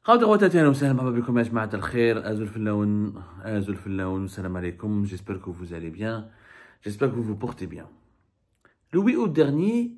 J'espère que vous allez bien, j'espère que vous vous portez bien. Le 8 août dernier,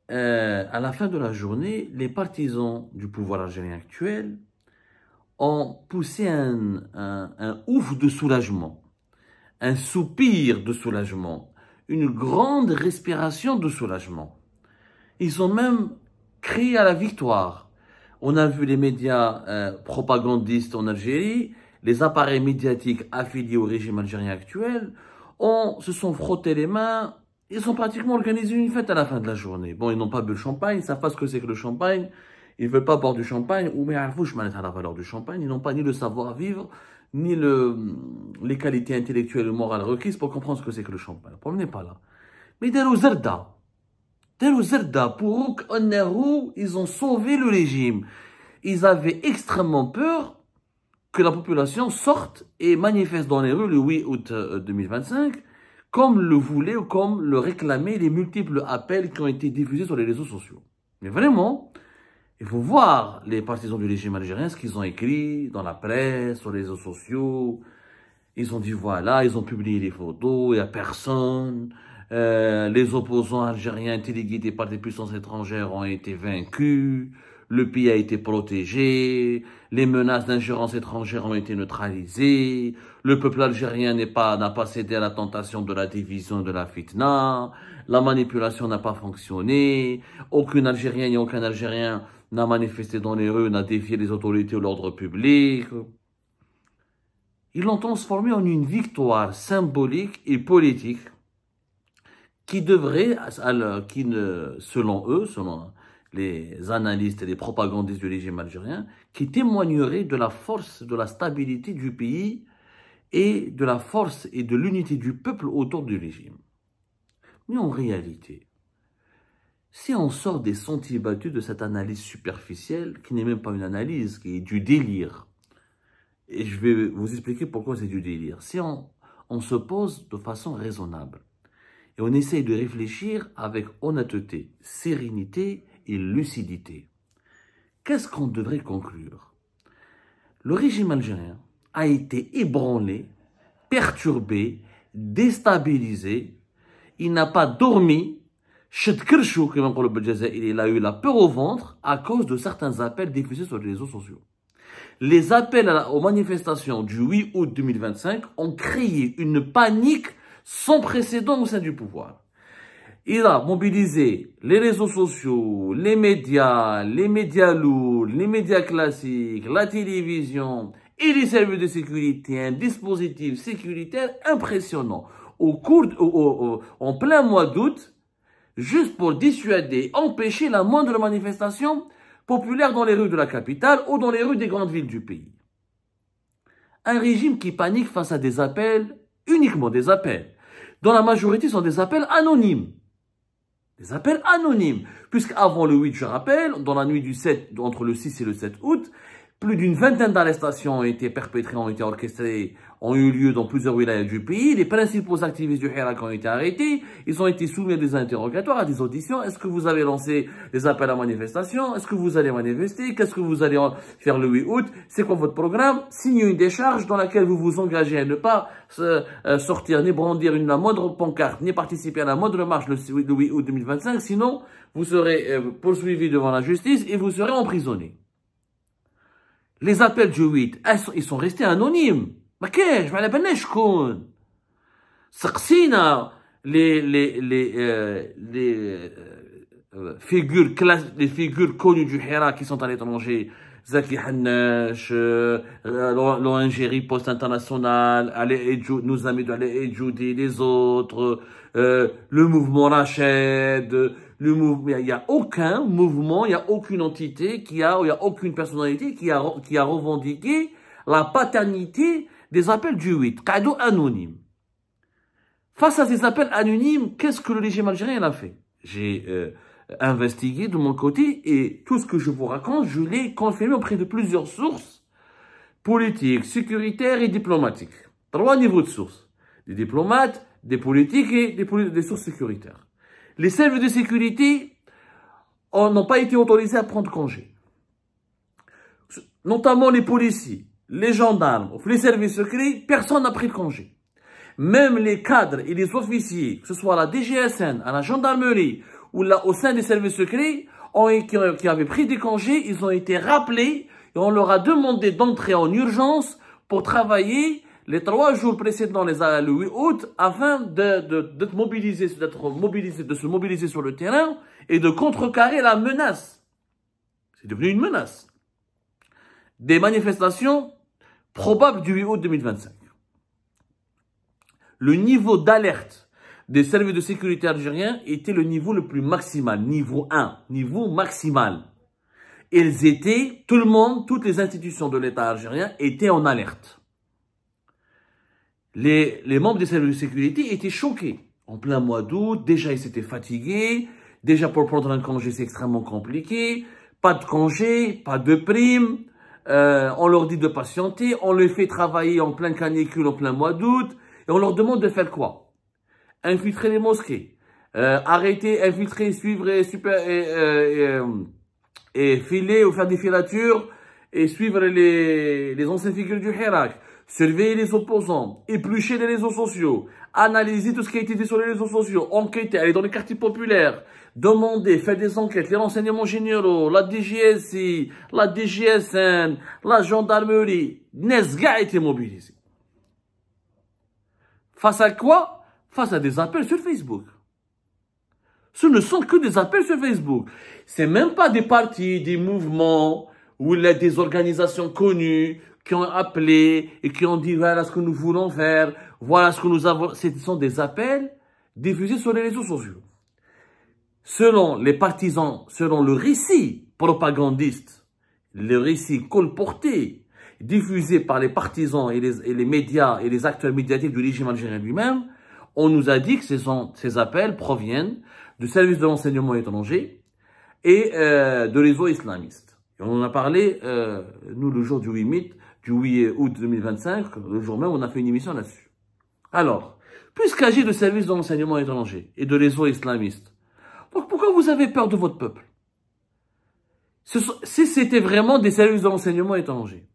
à la fin de la journée, les partisans du pouvoir algérien actuel ont poussé un ouf de soulagement, un soupir de soulagement, une grande respiration de soulagement. Ils ont même crié à la victoire. On a vu les médias propagandistes en Algérie, les appareils médiatiques affiliés au régime algérien actuel, se sont frottés les mains, ils ont pratiquement organisé une fête à la fin de la journée. Bon, ils n'ont pas bu le champagne, ils ne savent pas ce que c'est que le champagne, ils ne veulent pas boire du champagne, ou mais à la valeur du champagne, ils n'ont pas ni le savoir-vivre, ni les qualités intellectuelles et morales requises pour comprendre ce que c'est que le champagne. Le problème n'est pas là. Mais pour eux, ils ont sauvé le régime. Ils avaient extrêmement peur que la population sorte et manifeste dans les rues le 8 août 2025, comme le voulaient ou comme le réclamaient les multiples appels qui ont été diffusés sur les réseaux sociaux. Mais vraiment, il faut voir les partisans du régime algérien, ce qu'ils ont écrit dans la presse, sur les réseaux sociaux. Ils ont dit voilà, ils ont publié les photos, il n'y a personne. Les opposants algériens téléguidés par des puissances étrangères ont été vaincus, le pays a été protégé, les menaces d'ingérence étrangère ont été neutralisées, le peuple algérien n'a pas cédé à la tentation de la division, de la fitna, la manipulation n'a pas fonctionné, aucune Algérienne et aucun Algérien n'a manifesté dans les rues, n'a défié les autorités ou l'ordre public. Ils l'ont transformé en une victoire symbolique et politique qui devrait, selon eux, selon les analystes et les propagandistes du régime algérien, qui témoignerait de la force, de la stabilité du pays et de la force et de l'unité du peuple autour du régime. Mais en réalité, si on sort des sentiers battus de cette analyse superficielle, qui n'est même pas une analyse, qui est du délire, et je vais vous expliquer pourquoi c'est du délire, si on se pose de façon raisonnable, et on essaye de réfléchir avec honnêteté, sérénité et lucidité. Qu'est-ce qu'on devrait conclure? Le régime algérien a été ébranlé, perturbé, déstabilisé. Il n'a pas dormi. Il a eu la peur au ventre à cause de certains appels diffusés sur les réseaux sociaux. Les appels aux manifestations du 8 août 2025 ont créé une panique sans précédent au sein du pouvoir. Il a mobilisé les réseaux sociaux, les médias lourds, les médias classiques, la télévision et les services de sécurité, un dispositif sécuritaire impressionnant en plein mois d'août, juste pour dissuader, empêcher la moindre manifestation populaire dans les rues de la capitale ou dans les rues des grandes villes du pays. Un régime qui panique face à des appels, uniquement des appels, dont la majorité sont des appels anonymes. Des appels anonymes. Puisqu'avant le 8, je rappelle, dans la nuit du 7, entre le 6 et le 7 août, plus d'une vingtaine d'arrestations ont été perpétrées, ont été orchestrées, ont eu lieu dans plusieurs wilayas du pays. Les principaux activistes du Hirak ont été arrêtés. Ils ont été soumis à des interrogatoires, à des auditions. Est-ce que vous avez lancé des appels à manifestation? Est-ce que vous allez manifester? Qu'est-ce que vous allez faire le 8 août? C'est quoi votre programme? Signez une décharge dans laquelle vous vous engagez à ne pas sortir, ni brandir la moindre pancarte, ni participer à la moindre marche le 8 août 2025. Sinon, vous serez poursuivi devant la justice et vous serez emprisonné. Les appels du 8, ils sont restés anonymes. ما كاينش ما على بالناش شكون سقسينا les figures connues du Hirak qui sont à l'étranger, Zaki Hannash, l'ONG Riposte International, nos amis de Ali Edjoudi, les autres, le mouvement Rached, il n'y a aucun mouvement, il n'y a aucune entité il y a aucune personnalité qui a revendiqué la paternité des appels du 8, cadeau anonyme. Face à ces appels anonymes, qu'est-ce que le régime algérien a fait? J'ai investigué de mon côté et tout ce que je vous raconte, je l'ai confirmé auprès de plusieurs sources politiques, sécuritaires et diplomatiques. 3 niveaux de sources. Des diplomates, des politiques et des sources sécuritaires. Les services de sécurité n'ont pas été autorisés à prendre congé. notamment les policiers, les gendarmes, les services secrets, personne n'a pris de congé. Même les cadres et les officiers, que ce soit à la DGSN, à la gendarmerie ou là, au sein des services secrets, qui avaient pris des congés, ils ont été rappelés et on leur a demandé d'entrer en urgence pour travailler les 3 jours précédents, le 8 août, afin de se mobiliser sur le terrain et de contrecarrer la menace. C'est devenu une menace. Des manifestations probables du 8 août 2025. Le niveau d'alerte des services de sécurité algériens était le niveau le plus maximal, niveau 1, niveau maximal. Ils étaient, tout le monde, toutes les institutions de l'État algérien étaient en alerte. Les membres des services de sécurité étaient choqués. En plein mois d'août, déjà ils s'étaient fatigués, déjà pour prendre un congé c'est extrêmement compliqué, pas de congé, pas de prime, on leur dit de patienter, on les fait travailler en pleine canicule en plein mois d'août, et on leur demande de faire quoi? Infiltrer les mosquées, arrêter, infiltrer, suivre et filer ou faire des filatures et suivre les anciennes figures du Hirak, surveiller les opposants, éplucher les réseaux sociaux, analyser tout ce qui a été dit sur les réseaux sociaux, enquêter, aller dans les quartiers populaires, demander, faire des enquêtes, les renseignements généraux, la DGSI, la DGSN, la gendarmerie, Nesga a été mobilisé. Face à quoi? Face à des appels sur Facebook. Ce ne sont que des appels sur Facebook. C'est même pas des partis, des mouvements, ou des organisations connues qui ont appelé et qui ont dit voilà ce que nous voulons faire, voilà ce que nous avons. Ce sont des appels diffusés sur les réseaux sociaux. Selon les partisans, selon le récit propagandiste, le récit colporté, diffusé par les partisans et les médias et les acteurs médiatiques du régime algérien lui-même, on nous a dit que ces appels proviennent du service de renseignement étranger et de réseaux islamistes. Et on en a parlé, nous, le jour du 8 août 2025, le jour même, on a fait une émission là-dessus. Alors, puisqu'il s'agit de services de renseignement étranger et de réseaux islamistes, donc pourquoi vous avez peur de votre peuple? Si c'était vraiment des services de renseignement étrangers,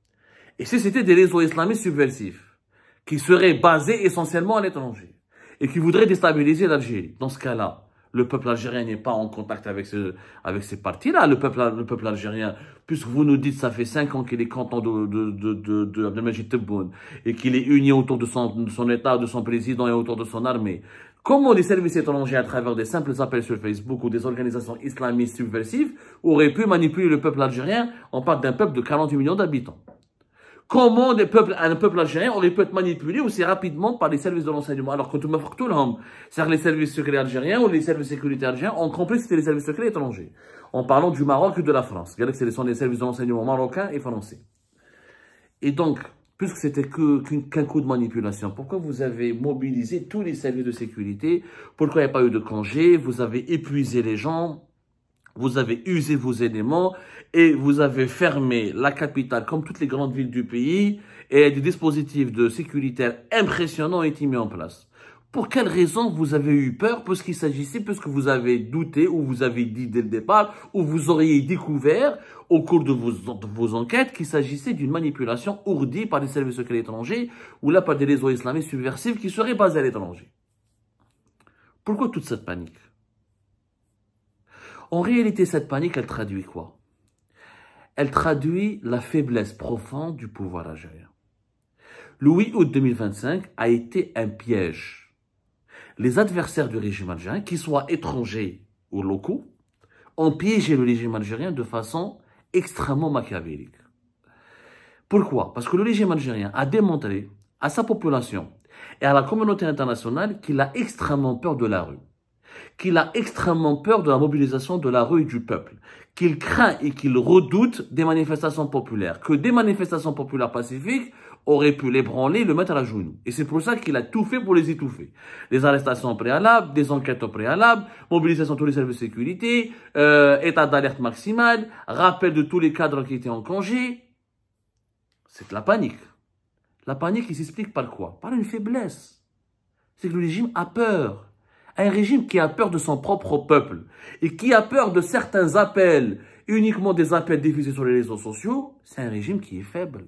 et si c'était des réseaux islamistes subversifs, qui seraient basés essentiellement à l'étranger, et qui voudraient déstabiliser l'Algérie, dans ce cas-là, le peuple algérien n'est pas en contact avec ces partis-là. Le peuple algérien, puisque vous nous dites ça fait 5 ans qu'il est content de Abdelmajid Tebboune et qu'il est uni autour de son État, de son président et autour de son armée. Comment les services étrangers, à travers des simples appels sur Facebook ou des organisations islamistes subversives, auraient pu manipuler le peuple algérien? On parle d'un peuple de 48 millions d'habitants. Comment un peuple algérien aurait pu être manipulé aussi rapidement par les services de renseignement, alors que tout le monde, c'est-à-dire les services secrets algériens ou les services de sécurité algériens, ont compris que c'était les services secrets étrangers, en parlant du Maroc et de la France. Regardez que ce sont les services de renseignement marocains et français. Et donc, puisque c'était qu'un coup de manipulation, pourquoi vous avez mobilisé tous les services de sécurité? Pourquoi il n'y a pas eu de congé? Vous avez épuisé les gens, vous avez usé vos éléments et vous avez fermé la capitale comme toutes les grandes villes du pays et des dispositifs de sécurité impressionnants ont été mis en place. Pour quelle raison vous avez eu peur? Parce qu'il s'agissait, parce que vous avez douté ou vous avez dit dès le départ ou vous auriez découvert au cours de vos enquêtes qu'il s'agissait d'une manipulation ourdie par les services secrets étrangers ou là par des réseaux islamistes subversifs qui seraient basés à l'étranger. Pourquoi toute cette panique? En réalité, cette panique, elle traduit quoi? Elle traduit la faiblesse profonde du pouvoir algérien. Le 8 août 2025 a été un piège. Les adversaires du régime algérien, qu'ils soient étrangers ou locaux, ont piégé le régime algérien de façon extrêmement machiavélique. Pourquoi? Parce que le régime algérien a démontré à sa population et à la communauté internationale qu'il a extrêmement peur de la rue, qu'il a extrêmement peur de la mobilisation de la rue et du peuple, qu'il craint et qu'il redoute des manifestations populaires, que des manifestations populaires pacifiques auraient pu l'ébranler, le mettre à genoux. Et c'est pour ça qu'il a tout fait pour les étouffer. Les arrestations préalables, des enquêtes préalables, mobilisation de tous les services de sécurité, état d'alerte maximale, rappel de tous les cadres qui étaient en congé. C'est de la panique. La panique, il s'explique par quoi? Par une faiblesse. C'est que le régime a peur. Un régime qui a peur de son propre peuple et qui a peur de certains appels uniquement des appels diffusés sur les réseaux sociaux, c'est un régime qui est faible.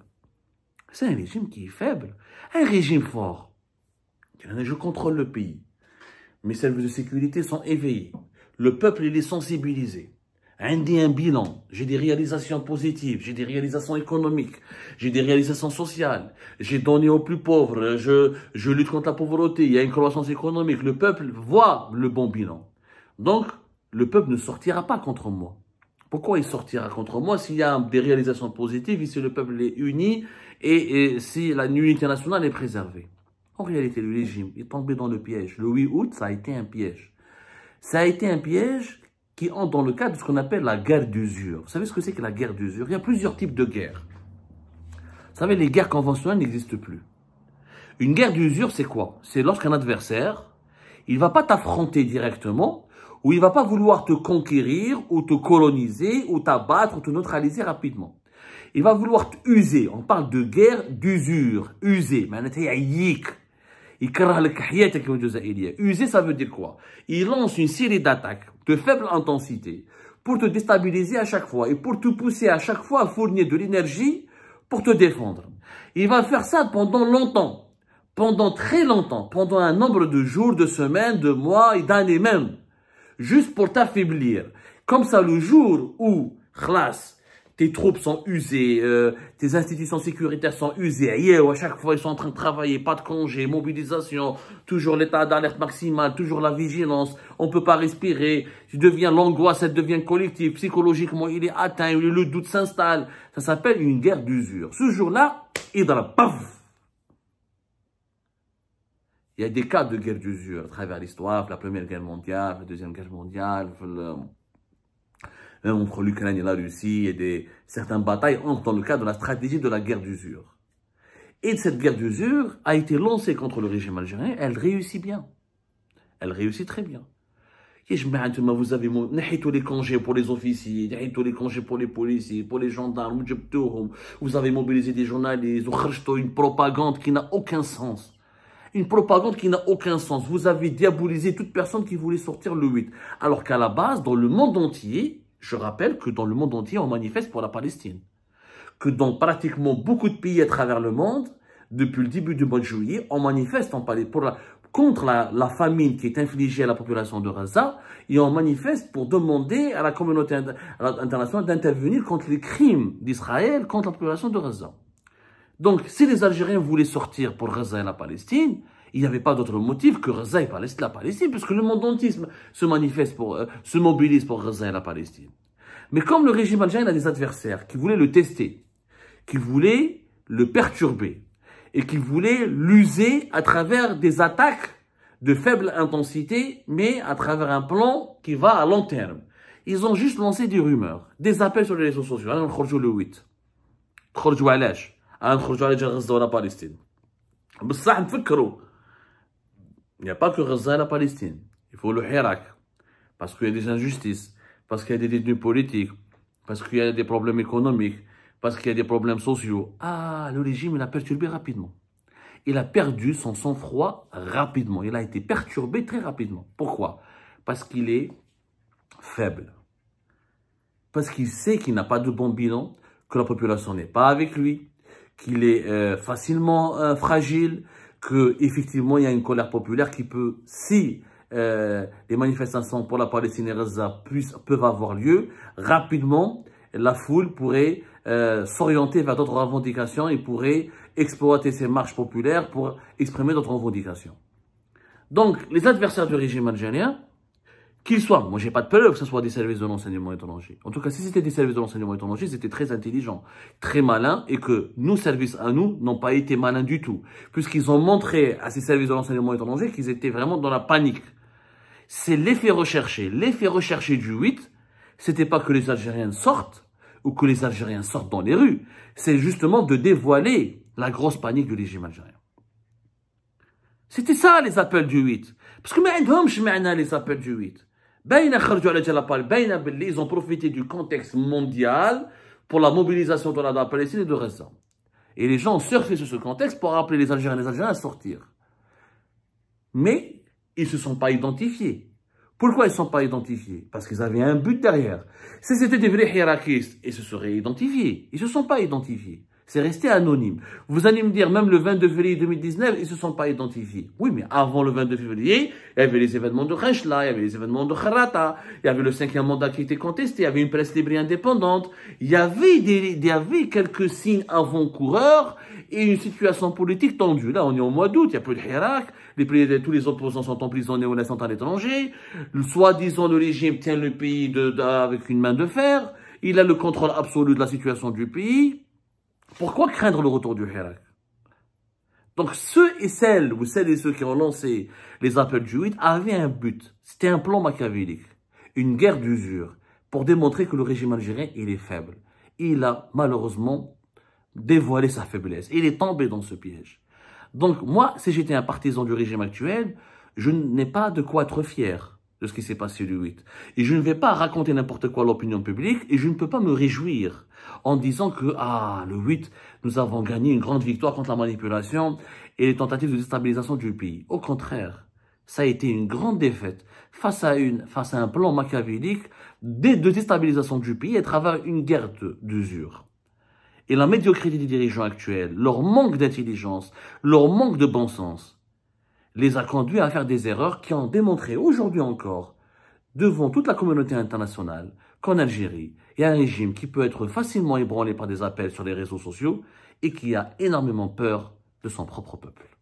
C'est un régime qui est faible. Un régime fort. Je contrôle le pays. Mes services de sécurité sont éveillés. Le peuple, il est sensibilisé. Un bilan. J'ai des réalisations positives. J'ai des réalisations économiques. J'ai des réalisations sociales. J'ai donné aux plus pauvres. Je lutte contre la pauvreté. Il y a une croissance économique. Le peuple voit le bon bilan. Donc, le peuple ne sortira pas contre moi. Pourquoi il sortira contre moi s'il y a des réalisations positives et si le peuple est uni et si la unité nationale est préservée? En réalité, le régime est tombé dans le piège. Le 8 août, ça a été un piège. Ça a été un piège qui entre dans le cadre de ce qu'on appelle la guerre d'usure. Vous savez ce que c'est que la guerre d'usure? Il y a plusieurs types de guerres. Vous savez, les guerres conventionnelles n'existent plus. Une guerre d'usure, c'est quoi? C'est lorsqu'un adversaire, il ne va pas t'affronter directement, ou il ne va pas vouloir te conquérir, ou te coloniser, ou t'abattre, ou te neutraliser rapidement. Il va vouloir t'user. On parle de guerre d'usure. User. User, ça veut dire quoi? Il lance une série d'attaques de faible intensité pour te déstabiliser à chaque fois et pour te pousser à chaque fois à fournir de l'énergie pour te défendre. Il va faire ça pendant longtemps, pendant très longtemps, pendant un nombre de jours, de semaines, de mois et d'années même, juste pour t'affaiblir. Comme ça, le jour où, khlas, tes troupes sont usées, tes institutions sécuritaires sont usées, à chaque fois ils sont en train de travailler, pas de congé, mobilisation, toujours l'état d'alerte maximale, toujours la vigilance, on peut pas respirer, tu deviens l'angoisse, elle devient collective, psychologiquement il est atteint, le doute s'installe, ça s'appelle une guerre d'usure. Ce jour-là, paf. Il y a des cas de guerre d'usure à travers l'histoire, la Première Guerre mondiale, la Deuxième Guerre mondiale, même entre l'Ukraine et la Russie, et certaines batailles entrent dans le cadre de la stratégie de la guerre d'usure. Et cette guerre d'usure a été lancée contre le régime algérien, elle réussit bien. Elle réussit très bien. Vous avez tous les congés pour les officiers, tous les congés pour les policiers, pour les gendarmes, vous avez mobilisé des journalistes, une propagande qui n'a aucun sens. Une propagande qui n'a aucun sens. Vous avez diabolisé toute personne qui voulait sortir le 8. Alors qu'à la base, dans le monde entier, je rappelle que dans le monde entier, on manifeste pour la Palestine. Que dans pratiquement beaucoup de pays à travers le monde, depuis le début du mois de juillet, on manifeste contre la famine qui est infligée à la population de Gaza et on manifeste pour demander à la communauté internationale d'intervenir contre les crimes d'Israël contre la population de Gaza. Donc, si les Algériens voulaient sortir pour Gaza et la Palestine, il n'y avait pas d'autre motif que Gaza et la Palestine, puisque le monde entier se mobilise pour Gaza et la Palestine. Mais comme le régime algérien a des adversaires qui voulaient le tester, qui voulaient le perturber, et qui voulaient l'user à travers des attaques de faible intensité, mais à travers un plan qui va à long terme. Ils ont juste lancé des rumeurs, des appels sur les réseaux sociaux. On va le 8. On va aller Gaza ou la Palestine. Il n'y a pas que Gaza et la Palestine. Il faut le Hirak. Parce qu'il y a des injustices, parce qu'il y a des détenus politiques, parce qu'il y a des problèmes économiques, parce qu'il y a des problèmes sociaux. Ah, le régime, il a perturbé rapidement. Il a perdu son sang-froid rapidement. Il a été perturbé très rapidement. Pourquoi? Parce qu'il est faible. Parce qu'il sait qu'il n'a pas de bon bilan, que la population n'est pas avec lui, qu'il est facilement fragile, qu'effectivement, il y a une colère populaire qui peut, si les manifestations pour la Palestine et Gaza peuvent avoir lieu, rapidement, la foule pourrait s'orienter vers d'autres revendications et pourrait exploiter ces marches populaires pour exprimer d'autres revendications. Donc, les adversaires du régime algérien, qu'ils soient, moi j'ai pas de preuve que ce soit des services de renseignement étrangers. En tout cas, si c'était des services de renseignement étrangers, c'était très intelligent, très malin, et que nos services à nous n'ont pas été malins du tout, puisqu'ils ont montré à ces services de renseignement étrangers qu'ils étaient vraiment dans la panique. C'est l'effet recherché. L'effet recherché du 8, c'était pas que les Algériens sortent, ou que les Algériens sortent dans les rues, c'est justement de dévoiler la grosse panique du régime algérien. C'était ça les appels du 8. Parce que les appels du 8. Ils ont profité du contexte mondial pour la mobilisation de la Palestine et de Gaza. Et les gens ont surfé sur ce contexte pour appeler les Algériens à sortir. Mais ils ne se sont pas identifiés. Pourquoi ils ne sont pas identifiés? Parce qu'ils avaient un but derrière. Si c'était des vrais hiérarchistes, ils se seraient identifiés. Ils ne se sont pas identifiés. C'est resté anonyme. Vous allez me dire, même le 22 février 2019, ils ne se sont pas identifiés. Oui, mais avant le 22 février, il y avait les événements de Khenchla, il y avait les événements de Kharata, il y avait le 5e mandat qui était contesté, il y avait une presse libre et indépendante, il y avait quelques signes avant-coureurs et une situation politique tendue. Là, on est au mois d'août, il n'y a plus de hirak, tous les opposants sont emprisonnés ou sont à l'étranger, soi-disant le régime tient le pays avec une main de fer, il a le contrôle absolu de la situation du pays. Pourquoi craindre le retour du Hirak? Donc, ceux et celles qui ont lancé les appels du 8 avaient un but. C'était un plan machiavélique. Une guerre d'usure pour démontrer que le régime algérien, il est faible. Il a malheureusement dévoilé sa faiblesse. Il est tombé dans ce piège. Donc, moi, si j'étais un partisan du régime actuel, je n'ai pas de quoi être fier de ce qui s'est passé le 8. Et je ne vais pas raconter n'importe quoi à l'opinion publique et je ne peux pas me réjouir en disant que, le 8, nous avons gagné une grande victoire contre la manipulation et les tentatives de déstabilisation du pays. Au contraire, ça a été une grande défaite face à un plan machiavélique de déstabilisation du pays à travers une guerre d'usure. Et la médiocrité des dirigeants actuels, leur manque d'intelligence, leur manque de bon sens, les a conduits à faire des erreurs qui ont démontré aujourd'hui encore, devant toute la communauté internationale, qu'en Algérie, il y a un régime qui peut être facilement ébranlé par des appels sur les réseaux sociaux et qui a énormément peur de son propre peuple.